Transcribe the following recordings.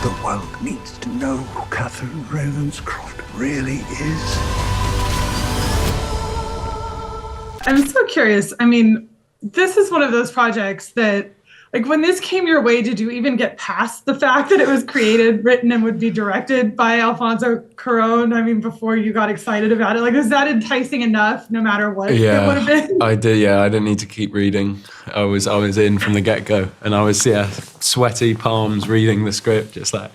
The world needs to know who Catherine Ravenscroft really is. I'm so curious. I mean, this is one of those projects that, like, when this came your way, did you even get past the fact that it was created, written, and would be directed by Alfonso Cuarón? I mean, before you got excited about it, like, was that enticing enough, no matter what it would have been? I did. Yeah, I didn't need to keep reading. I was in from the get-go, and I was sweaty palms reading the script, just like,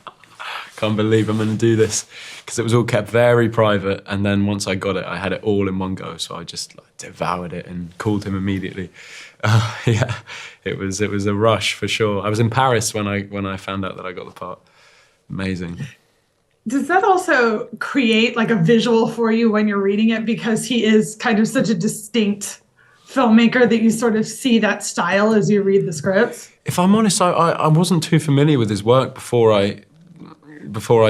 can't believe I'm going to do this, because it was all kept very private. And then once I got it, I had it all in one go, so I just devoured it and called him immediately. It was a rush for sure. I was in Paris when I found out that I got the part. Amazing. Does that also create like a visual for you when you're reading it, because he is kind of such a distinct filmmaker that you sort of see that style as you read the scripts? If I'm honest, I wasn't too familiar with his work before I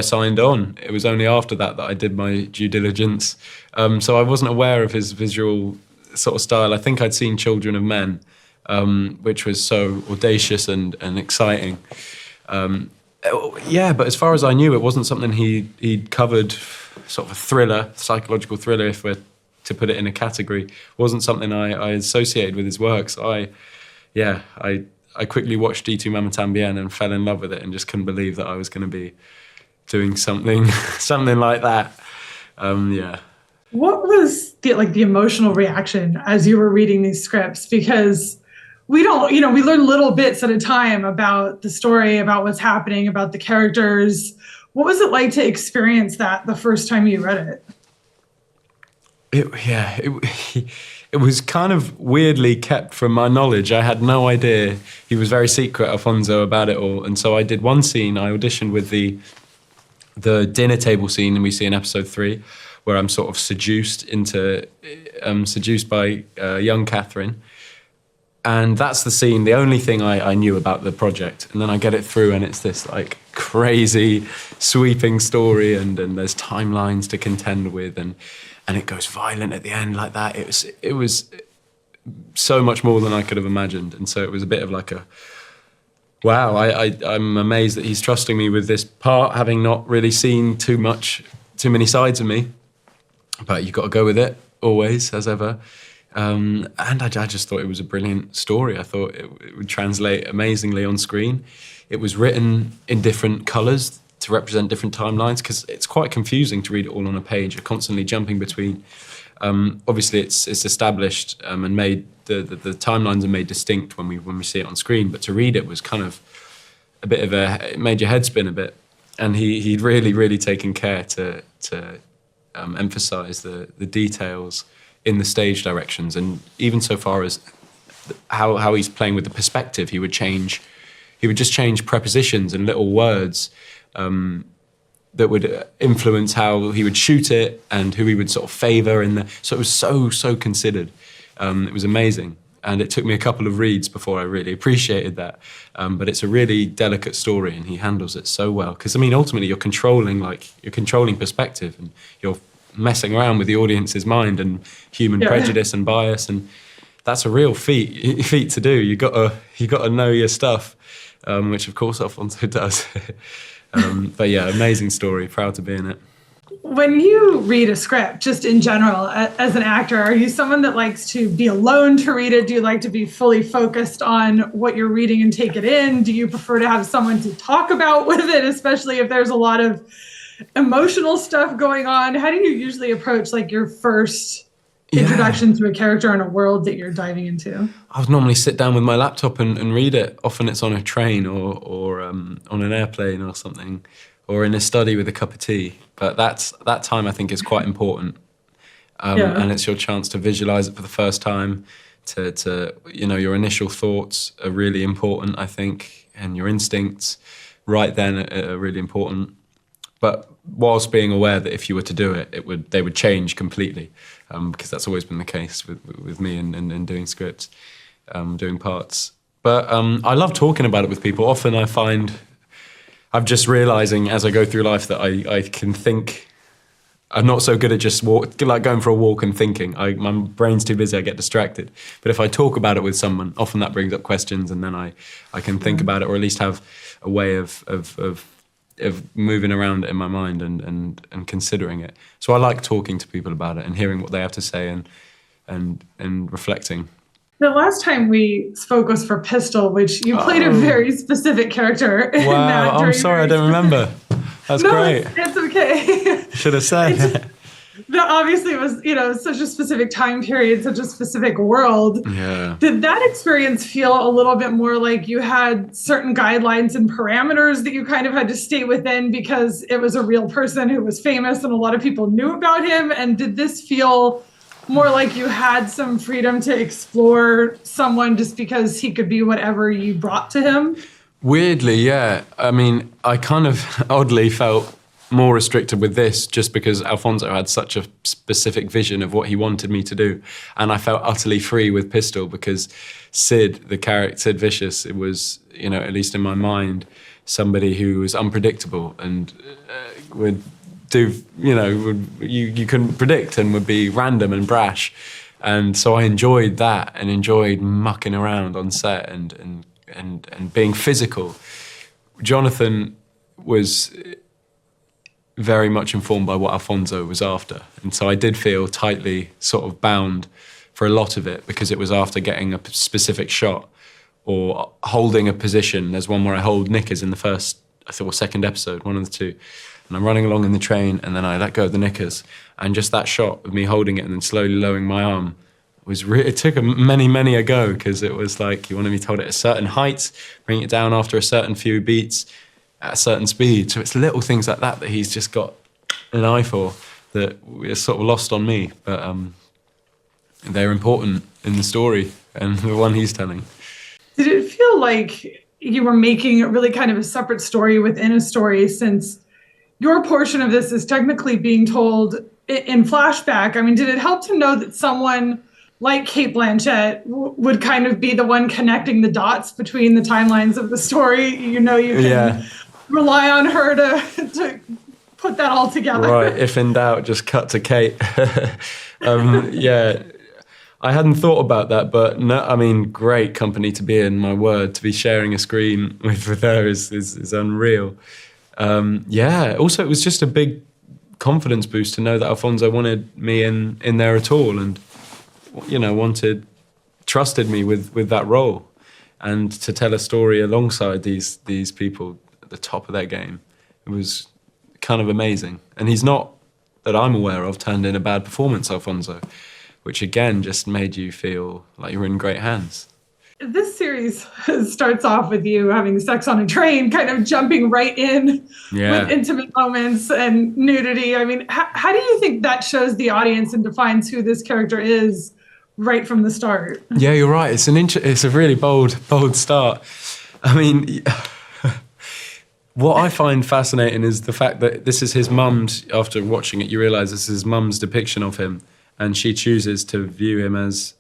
signed on. It was only after that I did my due diligence. So I wasn't aware of his visual sort of style. I think I'd seen Children of Men, which was so audacious and exciting. But as far as I knew, it wasn't something he'd covered, sort of a thriller, psychological thriller, if we're to put it in a category. It wasn't something I associated with his work. So I quickly watched Y Tu Mamá También and fell in love with it, and just couldn't believe that I was going to be doing something like that. What was the emotional reaction as you were reading these scripts? Because we learn little bits at a time about the story, about what's happening, about the characters. What was it like to experience that the first time you read it? It was kind of weirdly kept from my knowledge. I had no idea. He was very secret, Alfonso, about it all. And so I did one scene. I auditioned with the dinner table scene we see in episode 3, where I'm sort of seduced by young Catherine. And that's the scene, the only thing I knew about the project. And then I get it through, and it's this like crazy, sweeping story, and there's timelines to contend with, and it goes violent at the end like that. It was so much more than I could have imagined. And so it was a bit of like a, wow, I'm amazed that he's trusting me with this part, having not really seen too many sides of me. But you've got to go with it, always, as ever. And I just thought it was a brilliant story. I thought it would translate amazingly on screen. It was written in different colours to represent different timelines, because it's quite confusing to read it all on a page. You're constantly jumping between. Obviously, it's established and made, the timelines are made distinct when we see it on screen. But to read it was kind of a bit of it made your head spin a bit. And he'd really, really taken care to emphasise the details in the stage directions, and even so far as how he's playing with the perspective. He would just change prepositions and little words that would influence how he would shoot it and who he would sort of favour so it was so considered. It was amazing, and it took me a couple of reads before I really appreciated that. But it's a really delicate story, and he handles it so well, because I mean ultimately you're controlling perspective, and you're messing around with the audience's mind and human prejudice and bias, and that's a real feat to do. You got to know your stuff, which of course Alfonso does. But yeah, amazing story. Proud to be in it. When you read a script, just in general, as an actor, are you someone that likes to be alone to read it? Do you like to be fully focused on what you're reading and take it in? Do you prefer to have someone to talk about with it, especially if there's a lot of emotional stuff going on? How do you usually approach like your first introduction to a character in a world that you're diving into? I would normally sit down with my laptop and read it. Often it's on a train or on an airplane or something, or in a study with a cup of tea. But that time I think is quite important. And it's your chance to visualize it for the first time, to your initial thoughts are really important, I think, and your instincts right then are really important. But whilst being aware that if you were to do it, they would change completely, because that's always been the case with me and doing scripts, doing parts. But I love talking about it with people. Often I find I'm just realising as I go through life that I can think. I'm not so good at just going for a walk and thinking. My brain's too busy, I get distracted. But if I talk about it with someone, often that brings up questions, and then I can think about it, or at least have a way of moving around it in my mind and considering it. So I like talking to people about it and hearing what they have to say and reflecting. The last time we spoke was for Pistol, which you played a very specific character in that. Wow, I'm sorry, I don't remember. That's great. It's okay. Should have said. That obviously was, such a specific time period, such a specific world. Yeah. Did that experience feel a little bit more like you had certain guidelines and parameters that you kind of had to stay within because it was a real person who was famous and a lot of people knew about him? And did this feel more like you had some freedom to explore someone just because he could be whatever you brought to him? Weirdly, yeah. I mean, I kind of oddly felt more restricted with this just because Alfonso had such a specific vision of what he wanted me to do. And I felt utterly free with Pistol because Sid, the character, Sid Vicious, it was, at least in my mind, somebody who was unpredictable and would do, you couldn't predict and would be random and brash. And so I enjoyed that and enjoyed mucking around on set and being physical. Jonathan was very much informed by what Alfonso was after. And so I did feel tightly sort of bound for a lot of it because it was after getting a specific shot or holding a position. There's one where I hold knickers in the first, I thought, second episode, one of the two. And I'm running along in the train and then I let go of the knickers. And just that shot of me holding it and then slowly lowering my arm was it took many a go because it was like you wanted me to hold it at a certain height, bring it down after a certain few beats, at a certain speed. So it's little things like that he's just got an eye for that is sort of lost on me, but they're important in the story and the one he's telling. Did it feel like you were making really kind of a separate story within a story since your portion of this is technically being told in flashback? I mean, did it help to know that someone like Cate Blanchett would kind of be the one connecting the dots between the timelines of the story? You can rely on her to put that all together. Right, if in doubt, just cut to Cate. Yeah, I hadn't thought about that, but no, I mean, great company to be in, my word. To be sharing a screen with her is unreal. Also, it was just a big confidence boost to know that Alfonso wanted me in there at all and, trusted me with that role and to tell a story alongside these people at the top of their game. It was kind of amazing. And he's not, that I'm aware of, turned in a bad performance, Alfonso, which again just made you feel like you were in great hands. This series starts off with you having sex on a train, kind of jumping right in with intimate moments and nudity. I mean, how do you think that shows the audience and defines who this character is right from the start? Yeah, you're right. It's a really bold start. I mean, what I find fascinating is the fact that this is his mum's, after watching it, you realise this is his mum's depiction of him, and she chooses to view him as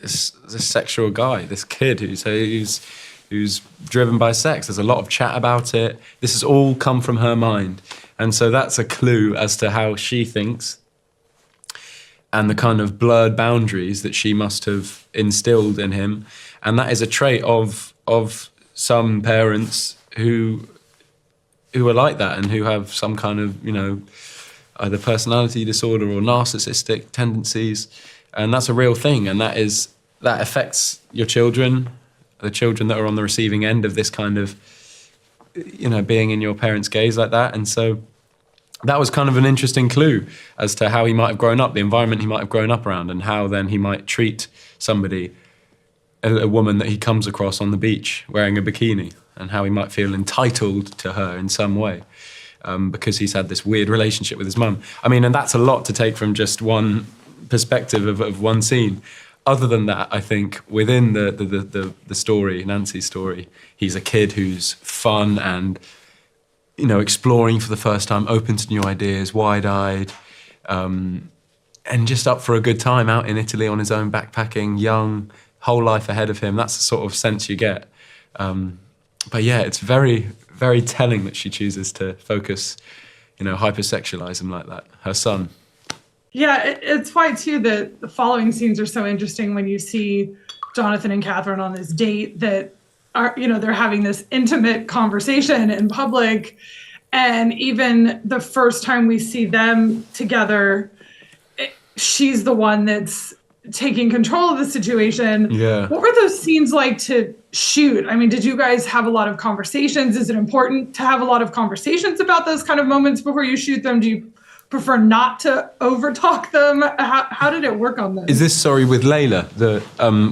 this sexual guy, this kid who's driven by sex. There's a lot of chat about it. This has all come from her mind. And so that's a clue as to how she thinks and the kind of blurred boundaries that she must have instilled in him. And that is a trait of some parents who are like that and who have some kind of, either personality disorder or narcissistic tendencies. And that's a real thing, and that affects your children, the children that are on the receiving end of this kind of, being in your parents' gaze like that. And so that was kind of an interesting clue as to how he might have grown up, the environment he might have grown up around, and how then he might treat somebody, a woman that he comes across on the beach wearing a bikini, and how he might feel entitled to her in some way. Because he's had this weird relationship with his mum. I mean, and that's a lot to take from just one perspective of one scene. Other than that, I think within the story, Nancy's story, he's a kid who's fun and, exploring for the first time, open to new ideas, wide-eyed, and just up for a good time out in Italy on his own, backpacking, young, whole life ahead of him. That's the sort of sense you get. But yeah, it's very, very telling that she chooses to focus, hypersexualize him like that, her son. Yeah, it's why, too, that the following scenes are so interesting when you see Jonathan and Catherine on this date, that are, they're having this intimate conversation in public. And even the first time we see them together, she's the one that's taking control of the situation. Yeah. What were those scenes like to shoot? I mean, did you guys have a lot of conversations? Is it important to have a lot of conversations about those kind of moments before you shoot them? Do you prefer not to overtalk them? How did it work on this? Is this, with Leila,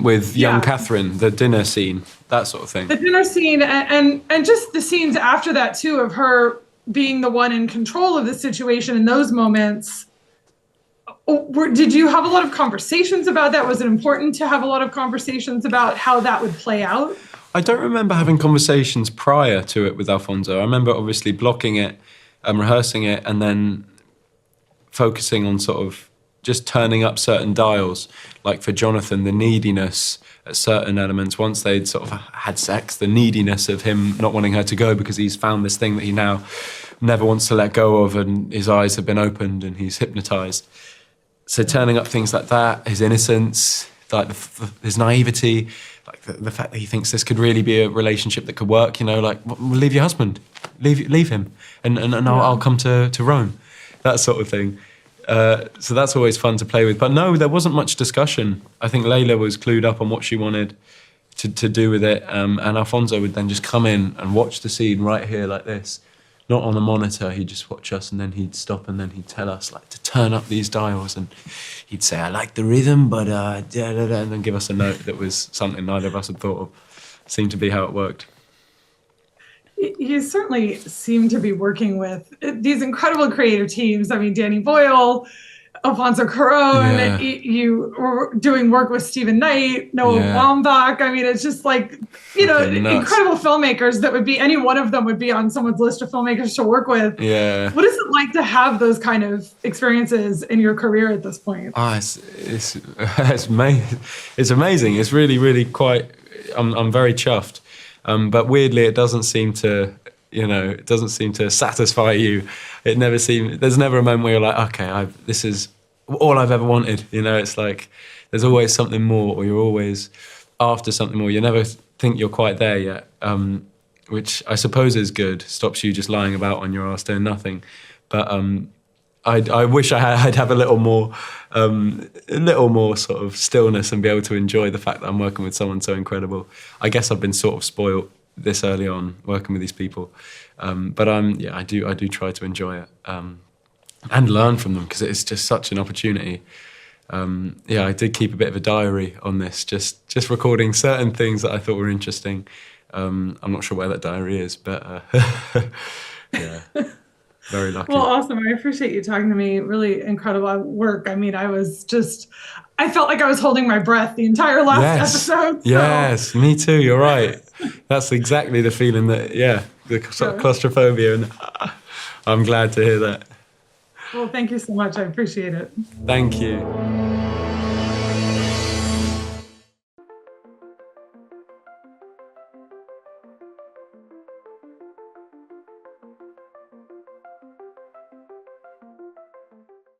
with young Catherine, the dinner scene, that sort of thing? The dinner scene and just the scenes after that too, of her being the one in control of the situation in those moments. Did you have a lot of conversations about that? Was it important to have a lot of conversations about how that would play out? I don't remember having conversations prior to it with Alfonso. I remember obviously blocking it, rehearsing it, and then focusing on sort of just turning up certain dials. Like for Jonathan, the neediness at certain elements. Once they'd sort of had sex, the neediness of him not wanting her to go because he's found this thing that he now never wants to let go of, and his eyes have been opened and he's hypnotized. So turning up things like that, his innocence, like his naivety, like the fact that he thinks this could really be a relationship that could work, like, well, leave your husband, leave him, and I'll come to Rome, that sort of thing. So that's always fun to play with. But no, there wasn't much discussion. I think Leila was clued up on what she wanted to do with it, and Alfonso would then just come in and watch the scene right here like this. Not on a monitor, he'd just watch us and then he'd stop and then he'd tell us like to turn up these dials, and he'd say, I like the rhythm, but and then give us a note that was something neither of us had thought of. Seemed to be how it worked. You certainly seem to be working with these incredible creative teams. I mean, Danny Boyle, Alfonso Cuarón, you were doing work with Stephen Knight, Noah Baumbach. I mean, it's just like, incredible filmmakers that would be, any one of them would be on someone's list of filmmakers to work with. Yeah. What is it like to have those kind of experiences in your career at this point? It's amazing. It's really, really quite, I'm very chuffed. But weirdly, it doesn't seem to, it doesn't seem to satisfy you. There's never a moment where you're like, okay, this is all I've ever wanted. It's like there's always something more, or you're always after something more. You never think you're quite there yet, which I suppose is good. Stops you just lying about on your ass doing nothing. But I wish I'd have a little more sort of stillness and be able to enjoy the fact that I'm working with someone so incredible. I guess I've been sort of spoiled this early on working with these people, but I do try to enjoy it and learn from them, because it's just such an opportunity. I did keep a bit of a diary on this, just recording certain things that I thought were interesting. I'm not sure where that diary is, but yeah. Very lucky. Well, awesome. I appreciate you talking to me. Really incredible work. I mean, I felt like I was holding my breath the entire last episode. So. Yes, me too. You're right. That's exactly the feeling that, the sort of claustrophobia. And I'm glad to hear that. Well, thank you so much. I appreciate it. Thank you.